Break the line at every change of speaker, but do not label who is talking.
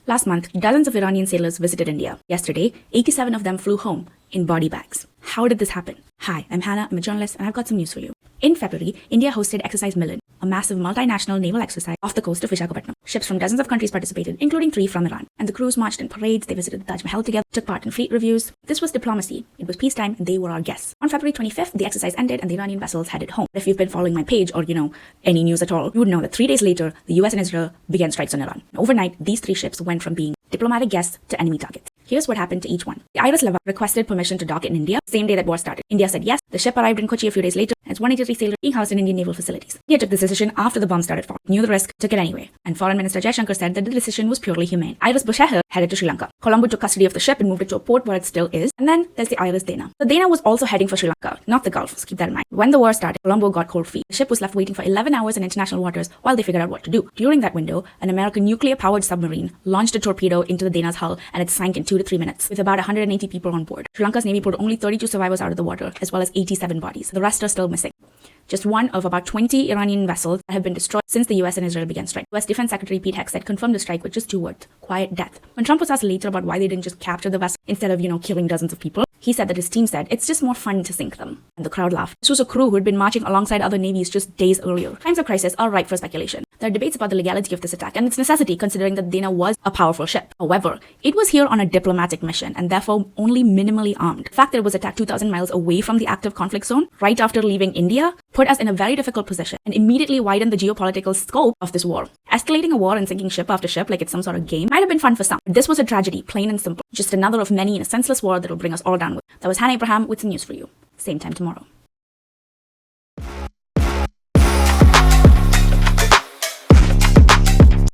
Last month, dozens of Iranian sailors visited India. Yesterday, 87 of them flew home in body bags. How did this happen? Hi, I'm Hannah, I'm a journalist, and I've got some news for you. In February, India hosted Exercise Milan, a massive multinational naval exercise off the coast of Visakhapatnam. Ships from dozens of countries participated, including 3 from Iran. And the crews marched in parades, they visited the Taj Mahal together, took part in fleet reviews. This was diplomacy. It was peacetime, and they were our guests. On February 25th, the exercise ended and the Iranian vessels headed home. If you've been following my page or, any news at all, you would know that 3 days later, the US and Israel began strikes on Iran. Overnight, these 3 ships went from being diplomatic guests to enemy targets. Here's what happened to each one. The Iris Leva requested permission to dock in India, same day that war started. India said yes. The ship arrived in Kochi a few days later, and its 183 sailors being housed in Indian naval facilities. India took this decision after the bomb started falling. Knew the risk, took it anyway. And Foreign Minister Jaishankar said that the decision was purely humane. Iris Bushehr headed to Sri Lanka. Colombo took custody of the ship and moved it to a port where it still is. And then there's the Iris Dana. The Dana was also heading for Sri Lanka, not the Gulf, so keep that in mind. When the war started, Colombo got cold feet. The ship was left waiting for 11 hours in international waters while they figured out what to do. During that window, an American nuclear-powered submarine launched a torpedo into the Dana's hull, and it sank in 2 to 3 minutes, with about 180 people on board. Sri Lanka's Navy pulled only 32 survivors out of the water, as well as 87 bodies. The rest are still missing. Just one of about 20 Iranian vessels that have been destroyed since the US and Israel began strike. US Defense Secretary Pete Hegseth confirmed the strike with just 2 words: quiet death. When Trump was asked later about why they didn't just capture the vessel instead of, killing dozens of people, he said that his team said it's just more fun to sink them. And the crowd laughed. This was a crew who had been marching alongside other navies just days earlier. Times of crisis are ripe for speculation. There are debates about the legality of this attack and its necessity, considering that Dana was a powerful ship. However, it was here on a diplomatic mission and therefore only minimally armed. The fact that it was attacked 2,000 miles away from the active conflict zone, right after leaving India, put us in a very difficult position and immediately widened the geopolitical scope of this war. Escalating a war and sinking ship after ship like it's some sort of game might have been fun for some, but this was a tragedy, plain and simple. Just another of many in a senseless war that will bring us all down with. That was Hannah Abraham with some news for you. Same time tomorrow.